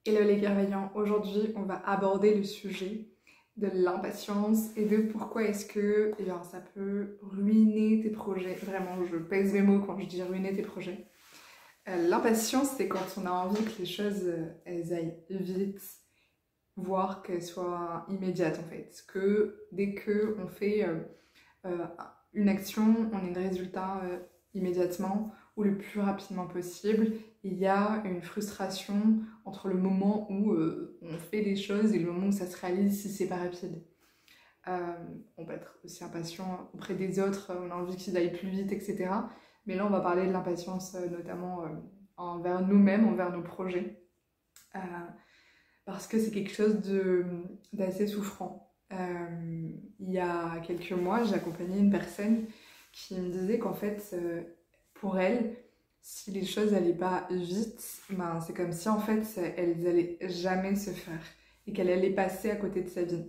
Hello les bienveillants, aujourd'hui on va aborder le sujet de l'impatience et de pourquoi est-ce que ça peut ruiner tes projets. Vraiment, je pèse mes mots quand je dis ruiner tes projets. L'impatience, c'est quand on a envie que les choses elles aillent vite, voire qu'elles soient immédiates en fait. Que dès qu'on fait euh, une action, on ait le résultat immédiatement ou le plus rapidement possible. Il y a une frustration entre le moment où on fait les choses et le moment où ça se réalise si c'est pas rapide. On peut être aussi impatient auprès des autres, on a envie qu'ils aillent plus vite, etc. Mais là, on va parler de l'impatience notamment envers nous-mêmes, envers nos projets. Euh, Parce que c'est quelque chose d'assez souffrant. Il y a quelques mois, j'ai accompagné une personne qui me disait qu'en fait, pour elle, si les choses n'allaient pas vite, ben, c'est comme si en fait, elles n'allaient jamais se faire et qu'elle allait passer à côté de sa vie.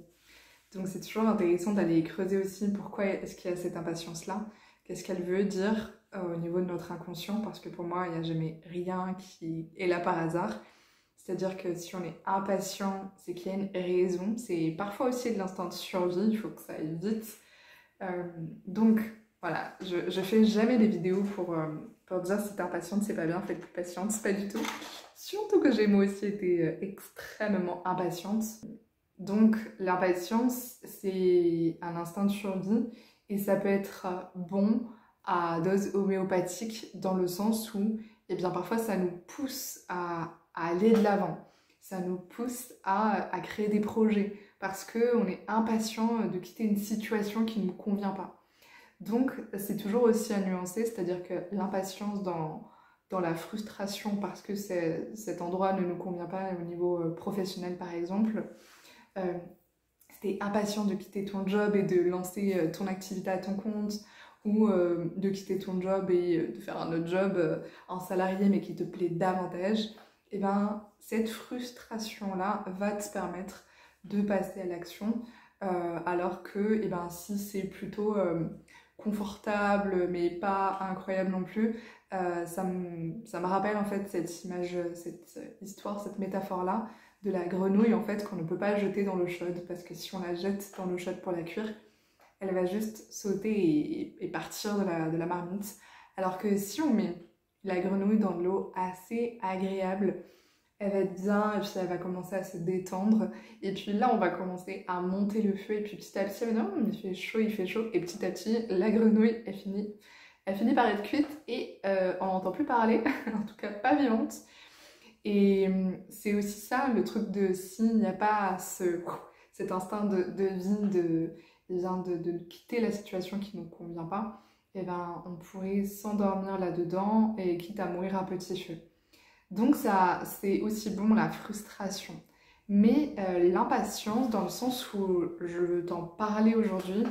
Donc c'est toujours intéressant d'aller creuser aussi pourquoi est-ce qu'il y a cette impatience-là, qu'est-ce qu'elle veut dire au niveau de notre inconscient, parce que pour moi, il n'y a jamais rien qui est là par hasard. C'est-à-dire que si on est impatient, c'est qu'il y a une raison. C'est parfois aussi de l'instinct de survie, il faut que ça aille vite. Donc voilà, je fais jamais des vidéos pour dire si t'es impatiente, c'est pas bien, faites plus patiente, c'est pas du tout. Surtout que j'ai moi aussi été extrêmement impatiente. Donc l'impatience, c'est un instinct de survie et ça peut être bon à dose homéopathique dans le sens où parfois ça nous pousse à aller de l'avant, ça nous pousse à créer des projets parce qu'on est impatient de quitter une situation qui ne nous convient pas. Donc c'est toujours aussi à nuancer, c'est-à-dire que l'impatience dans la frustration parce que cet endroit ne nous convient pas au niveau professionnel par exemple, t'es impatient de quitter ton job et de lancer ton activité à ton compte ou de quitter ton job et de faire un autre job en salarié mais qui te plaît davantage, et ben cette frustration-là va te permettre de passer à l'action alors que si c'est plutôt confortable mais pas incroyable non plus, ça me rappelle en fait cette image, cette histoire, cette métaphore-là de la grenouille en fait qu'on ne peut pas jeter dans l'eau chaude parce que si on la jette dans l'eau chaude pour la cuire, elle va juste sauter et partir de la marmite. Alors que si on met la grenouille dans de l'eau assez agréable, elle va être bien et puis elle va commencer à se détendre. Et puis là, on va commencer à monter le feu et puis petit à petit, elle va dire, il fait chaud, il fait chaud. Et petit à petit, la grenouille, elle finit par être cuite et on n'entend plus parler, en tout cas pas vivante. Et c'est aussi ça le truc de s'il n'y a pas cet instinct de vie, de quitter la situation qui ne nous convient pas, et ben on pourrait s'endormir là-dedans et quitte à mourir à petit feu. Donc ça, c'est aussi bon la frustration. Mais l'impatience, dans le sens où je veux t'en parler aujourd'hui,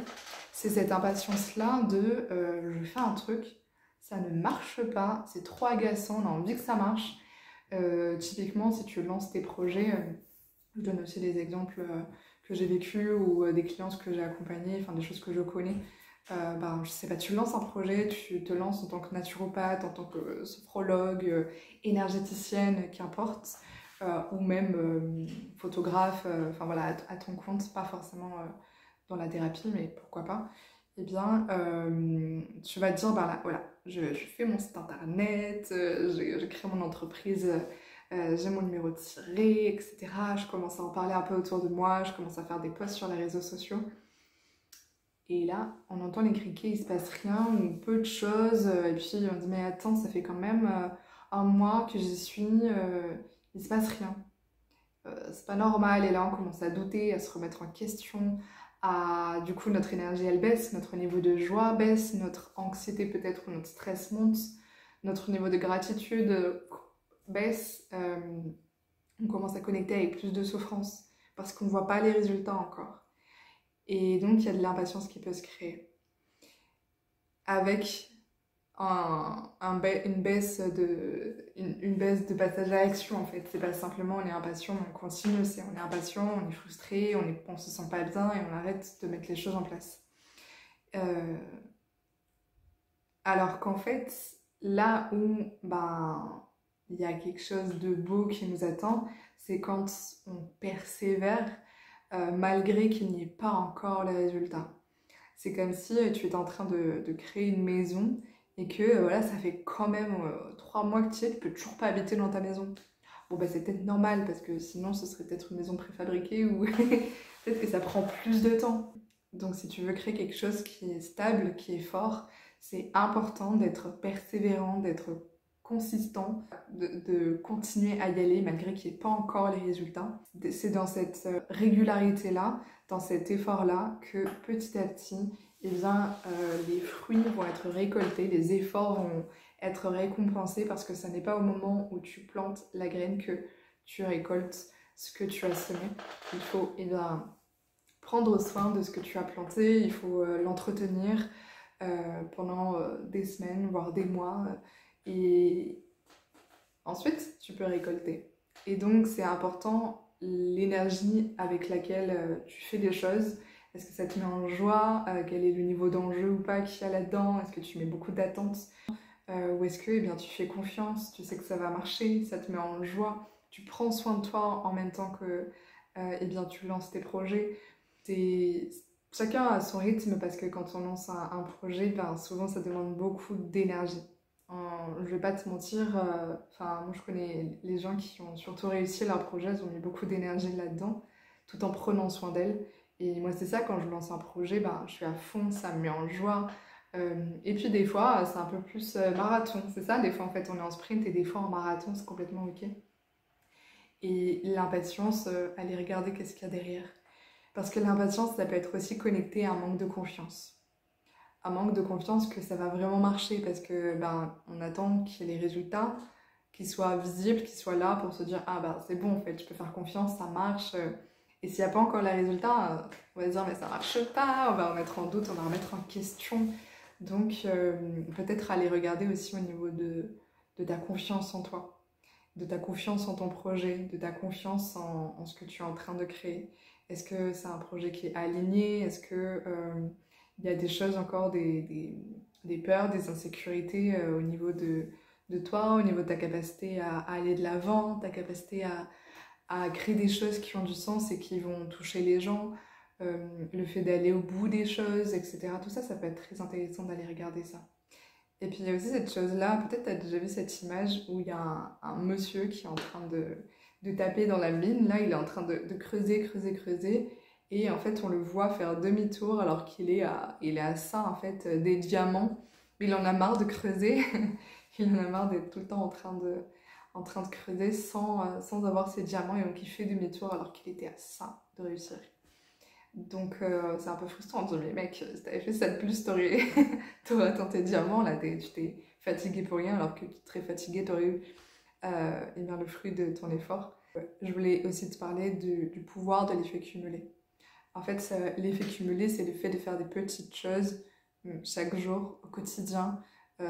c'est cette impatience-là de je fais un truc, ça ne marche pas, c'est trop agaçant, on a envie que ça marche. Typiquement, si tu lances tes projets, je donne aussi des exemples que j'ai vécus ou des clients que j'ai accompagnés, enfin des choses que je connais. Je sais pas, tu lances un projet, tu te lances en tant que naturopathe, en tant que sophrologue, énergéticienne, qu'importe, ou même photographe, enfin voilà, à ton compte, pas forcément dans la thérapie, mais pourquoi pas. Eh bien, tu vas te dire, bah là, voilà, je fais mon site internet, je crée mon entreprise, j'ai mon numéro de tiré, etc. Je commence à en parler un peu autour de moi, je commence à faire des posts sur les réseaux sociaux. Et là, on entend les criquets, il se passe rien, ou peu de choses, et puis on dit, mais attends, ça fait quand même un mois que j'y suis, il se passe rien. C'est pas normal, et là on commence à douter, à se remettre en question, du coup notre énergie elle baisse, notre niveau de joie baisse, notre anxiété peut-être ou notre stress monte, notre niveau de gratitude baisse, on commence à connecter avec plus de souffrance parce qu'on voit pas les résultats encore. Et donc il y a de l'impatience qui peut se créer avec une baisse de passage à l'action en fait. C'est pas simplement on est impatient, on continue, c'est on est impatient, on est frustré, on se sent pas bien et on arrête de mettre les choses en place. Alors qu'en fait, là où il y a quelque chose de beau qui nous attend, c'est quand on persévère malgré qu'il n'y ait pas encore les résultats. C'est comme si tu étais en train de créer une maison et que voilà, ça fait quand même 3 mois que tu y es, tu peux toujours pas habiter dans ta maison. Bon, bah c'est peut-être normal parce que sinon ce serait peut-être une maison préfabriquée ou peut-être que ça prend plus de temps. Donc si tu veux créer quelque chose qui est stable, qui est fort, c'est important d'être persévérant, d'être consistant, de continuer à y aller malgré qu'il n'y ait pas encore les résultats. C'est dans cette régularité-là, dans cet effort-là, que petit à petit, eh bien, les fruits vont être récoltés, les efforts vont être récompensés parce que ce n'est pas au moment où tu plantes la graine que tu récoltes ce que tu as semé. Il faut prendre soin de ce que tu as planté, il faut l'entretenir pendant des semaines, voire des mois. Et ensuite, tu peux récolter. Et donc, c'est important l'énergie avec laquelle tu fais des choses. Est-ce que ça te met en joie? Quel est le niveau d'enjeu ou pas qu'il y a là-dedans? Est-ce que tu mets beaucoup d'attentes? Ou est-ce que tu fais confiance, tu sais que ça va marcher, ça te met en joie, tu prends soin de toi en même temps que tu lances tes projets. Chacun a son rythme parce que quand on lance un projet, souvent ça demande beaucoup d'énergie. Je vais pas te mentir, moi je connais les gens qui ont surtout réussi leur projet, ils ont mis beaucoup d'énergie là-dedans, tout en prenant soin d'elles. Et moi c'est ça, quand je lance un projet, je suis à fond, ça me met en joie. Et puis des fois, c'est un peu plus marathon, c'est ça, des fois en fait on est en sprint et des fois en marathon, c'est complètement ok. Et l'impatience, allez regarder qu'est-ce qu'il y a derrière. Parce que l'impatience, ça peut être aussi connecté à un manque de confiance. Un manque de confiance que ça va vraiment marcher parce que on attend qu'il y ait les résultats, qu'ils soient visibles, qu'ils soient là pour se dire ah c'est bon en fait, je peux faire confiance, ça marche. Et s'il n'y a pas encore les résultats, on va se dire mais ça marche pas, on va remettre en doute, on va remettre en question. Donc peut-être aller regarder aussi au niveau de ta confiance en toi, de ta confiance en ton projet, de ta confiance en ce que tu es en train de créer. Est-ce que c'est un projet qui est aligné? Est-ce que il y a des choses encore, des peurs, des insécurités au niveau de toi, au niveau de ta capacité à aller de l'avant, ta capacité à créer des choses qui ont du sens et qui vont toucher les gens, le fait d'aller au bout des choses, etc. Tout ça, ça peut être très intéressant d'aller regarder ça. Et puis il y a aussi cette chose-là, peut-être tu as déjà vu cette image où il y a un monsieur qui est en train de taper dans la mine, là il est en train de creuser, et en fait on le voit faire demi-tour alors qu'il est à ça en fait des diamants, mais il en a marre de creuser, il en a marre d'être tout le temps en train de creuser sans avoir ses diamants, et donc il fait demi-tour alors qu'il était à ça de réussir. Donc c'est un peu frustrant de dire mais mec, si t'avais fait ça de plus, t'aurais atteint tes diamants, là tu t'es fatigué pour rien alors que tu serais fatigué, t'aurais eu le fruit de ton effort. Je voulais aussi te parler du pouvoir de l'effet cumulé. En fait, l'effet cumulé, c'est le fait de faire des petites choses chaque jour, au quotidien.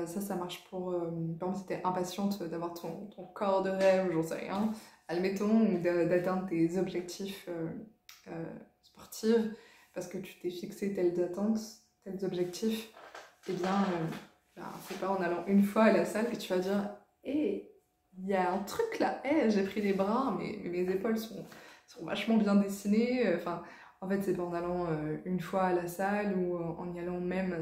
Ça marche pour, par exemple, si t'es impatiente d'avoir ton corps de rêve, j'en sais rien, admettons, ou d'atteindre tes objectifs sportifs, parce que tu t'es fixé telles attentes, tels objectifs, et c'est pas en allant une fois à la salle que tu vas dire hé, il y a un truc là, j'ai pris les bras, mais mes épaules sont vachement bien dessinées. En fait, c'est pas en allant une fois à la salle ou en y allant même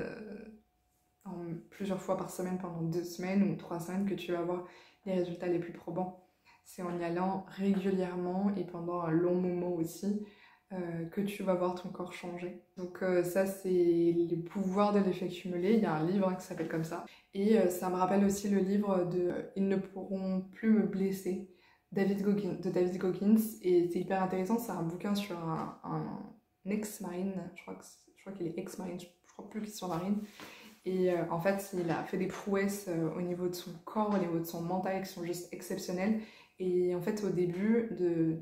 plusieurs fois par semaine pendant 2 semaines ou 3 semaines que tu vas avoir les résultats les plus probants. C'est en y allant régulièrement et pendant un long moment aussi que tu vas voir ton corps changer. Donc ça, c'est le pouvoir de l'effet cumulé. Il y a un livre qui s'appelle comme ça. Et ça me rappelle aussi le livre de « Ils ne pourront plus me blesser » de David Goggins. Et c'est hyper intéressant, c'est un bouquin sur un ex-marine, je crois qu'il est ex-marine, je crois plus qu'il soit marine. Et en fait, il a fait des prouesses au niveau de son corps, au niveau de son mental qui sont juste exceptionnelles. Et en fait, au début,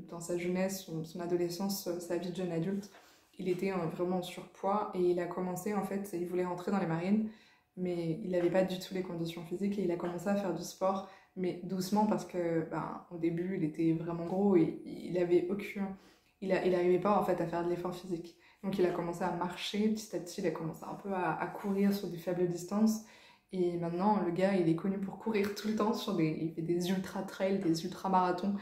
dans sa jeunesse, son adolescence, sa vie de jeune adulte, il était vraiment en surpoids et il a commencé, en fait, il voulait rentrer dans les marines, mais il n'avait pas du tout les conditions physiques et il a commencé à faire du sport, mais doucement parce que, au début, il était vraiment gros et il avait il n'arrivait pas, en fait, à faire de l'effort physique. Donc il a commencé à marcher petit à petit, il a commencé un peu à courir sur des faibles distances Et maintenant, le gars, il est connu pour courir tout le temps il fait des ultra-trails, des ultra-marathons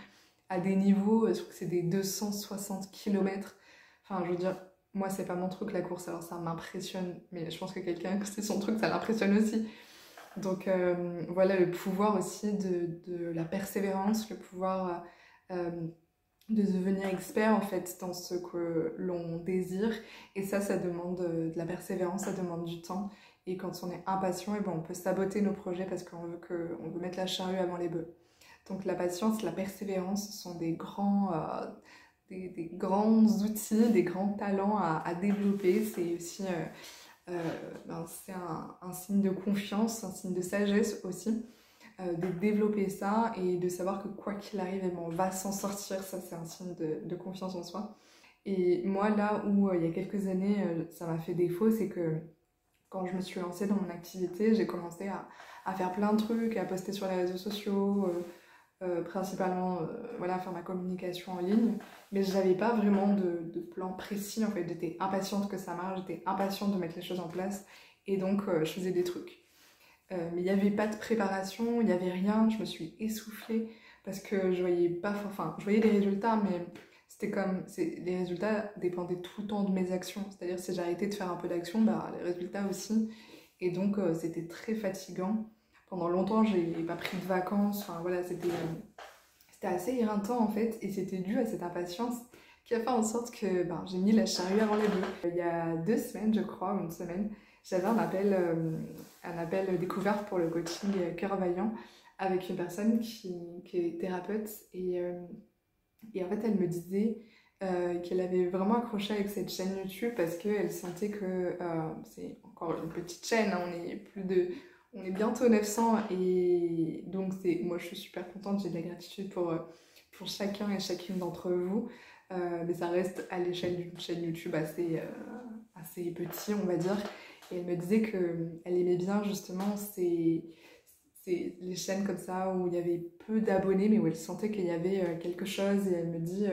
à des niveaux, je crois que c'est des 260 km. Enfin, je veux dire, moi, c'est pas mon truc, la course, alors ça m'impressionne, mais je pense que quelqu'un que c'est son truc, ça l'impressionne aussi. Donc voilà, le pouvoir aussi de la persévérance, le pouvoir de devenir expert en fait dans ce que l'on désire. Et ça demande de la persévérance, ça demande du temps. Et quand on est impatient, et ben on peut saboter nos projets parce on veut mettre la charrue avant les bœufs. Donc la patience, la persévérance, ce sont des grands outils, des grands talents à développer. C'est aussi c'est un signe de confiance, un signe de sagesse aussi, de développer ça et de savoir que quoi qu'il arrive, on va s'en sortir. Ça, c'est un signe de confiance en soi. Et moi, là où il y a quelques années, ça m'a fait défaut, c'est que quand je me suis lancée dans mon activité, j'ai commencé à faire plein de trucs, à poster sur les réseaux sociaux, principalement voilà, faire ma communication en ligne, mais je n'avais pas vraiment de plan précis en fait. J'étais impatiente que ça marche, j'étais impatiente de mettre les choses en place et donc je faisais des trucs. Mais il n'y avait pas de préparation, il n'y avait rien, je me suis essoufflée parce que je voyais pas, enfin je voyais des résultats, mais c'était comme, les résultats dépendaient tout le temps de mes actions, c'est-à-dire si j'arrêtais de faire un peu d'action, bah, les résultats aussi, et donc c'était très fatigant. Pendant longtemps, j'ai pas pris de vacances, enfin voilà, c'était assez éreintant en fait, et c'était dû à cette impatience qui a fait en sorte que ben, j'ai mis la charrue avant les bœufs. Il y a 2 semaines, je crois, ou une semaine, j'avais un appel découverte pour le coaching Cœur Vaillant avec une personne qui est thérapeute, et en fait, elle me disait qu'elle avait vraiment accroché avec cette chaîne YouTube parce qu'elle sentait que c'est encore une petite chaîne, hein, on est bientôt 900 et donc moi je suis super contente, j'ai de la gratitude pour chacun et chacune d'entre vous, mais ça reste à l'échelle d'une chaîne YouTube assez petit, on va dire. Et elle me disait qu'elle aimait bien justement c'est les chaînes comme ça où il y avait peu d'abonnés mais où elle sentait qu'il y avait quelque chose, et elle me dit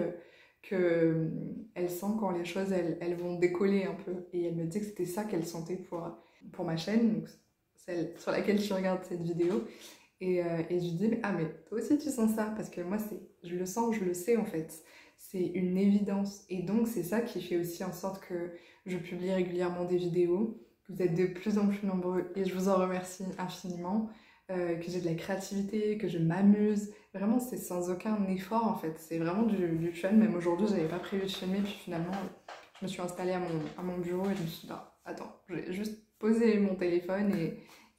qu'elle sent quand les choses elles vont décoller un peu, et elle me dit que c'était ça qu'elle sentait pour ma chaîne, donc celle sur laquelle tu regardes cette vidéo, et je lui dis mais toi aussi tu sens ça, parce que moi je le sens, je le sais en fait, c'est une évidence, et donc c'est ça qui fait aussi en sorte que je publie régulièrement des vidéos, que vous êtes de plus en plus nombreux et je vous en remercie infiniment, que j'ai de la créativité, que je m'amuse. Vraiment, c'est sans aucun effort en fait. C'est vraiment du fun. Même aujourd'hui, j'avais pas prévu de filmer. Puis finalement, je me suis installée à mon bureau et je me suis dit, bah, attends, je vais juste poser mon téléphone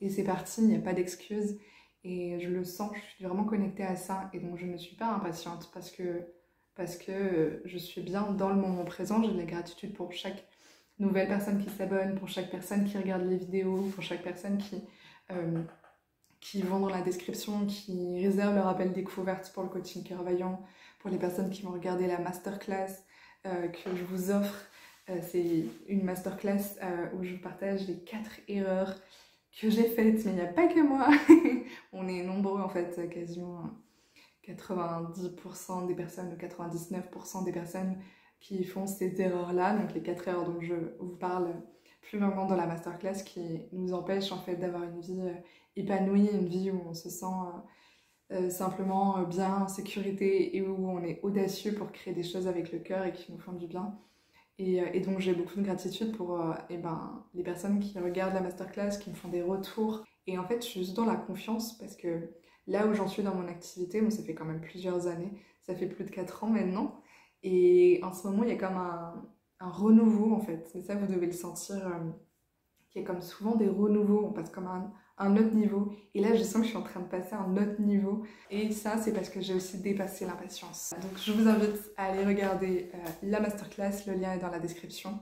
et c'est parti. Il n'y a pas d'excuses. Et je le sens, je suis vraiment connectée à ça. Et donc, je ne suis pas impatiente parce que je suis bien dans le moment présent. J'ai de la gratitude pour chaque nouvelle personne qui s'abonne, pour chaque personne qui regarde les vidéos, pour chaque personne qui vont dans la description, qui réservent leur appel découverte pour le coaching Cœur Vaillant, pour les personnes qui vont regarder la masterclass que je vous offre. C'est une masterclass où je vous partage les 4 erreurs que j'ai faites, mais il n'y a pas que moi. On est nombreux en fait, quasiment 90% des personnes, ou 99% des personnes qui font ces erreurs-là, donc les 4 erreurs dont je vous parle plus longuement dans la masterclass, qui nous empêchent en fait d'avoir une vie épanouie, une vie où on se sent simplement bien, en sécurité, et où on est audacieux pour créer des choses avec le cœur et qui nous font du bien. Et donc j'ai beaucoup de gratitude pour les personnes qui regardent la masterclass, qui me font des retours. Et en fait, je suis juste dans la confiance parce que là où j'en suis dans mon activité, moi ça fait quand même plusieurs années, ça fait plus de 4 ans maintenant. Et en ce moment, il y a comme un renouveau en fait. C'est ça, vous devez le sentir, qu'il y a comme souvent des renouveaux, on passe comme un autre niveau. Et là, je sens que je suis en train de passer à un autre niveau. Et ça, c'est parce que j'ai aussi dépassé l'impatience. Donc, je vous invite à aller regarder la masterclass. Le lien est dans la description.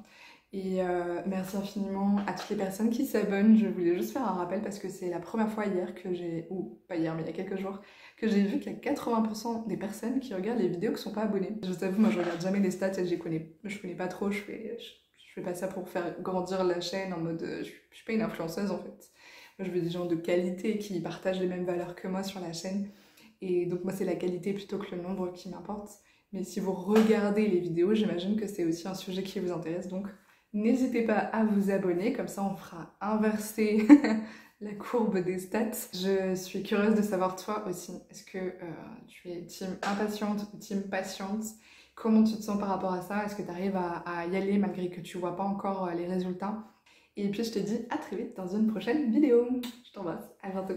Et merci infiniment à toutes les personnes qui s'abonnent. Je voulais juste faire un rappel parce que c'est la première fois hier que ou pas hier, mais il y a quelques jours, que j'ai vu qu'il y a 80% des personnes qui regardent les vidéos qui ne sont pas abonnées. Je vous avoue, moi, je regarde jamais les stats et je connais pas trop. Je fais pas ça pour faire grandir la chaîne en mode... je suis pas une influenceuse en fait. Moi, je veux des gens de qualité qui partagent les mêmes valeurs que moi sur la chaîne. Et donc moi, c'est la qualité plutôt que le nombre qui m'importe. Mais si vous regardez les vidéos, j'imagine que c'est aussi un sujet qui vous intéresse. Donc n'hésitez pas à vous abonner, comme ça on fera inverser la courbe des stats. Je suis curieuse de savoir toi aussi. Est-ce que tu es team impatiente ou team patiente? Comment tu te sens par rapport à ça? Est-ce que tu arrives à y aller malgré que tu vois pas encore les résultats? Et puis je te dis à très vite dans une prochaine vidéo. Je t'embrasse, à bientôt.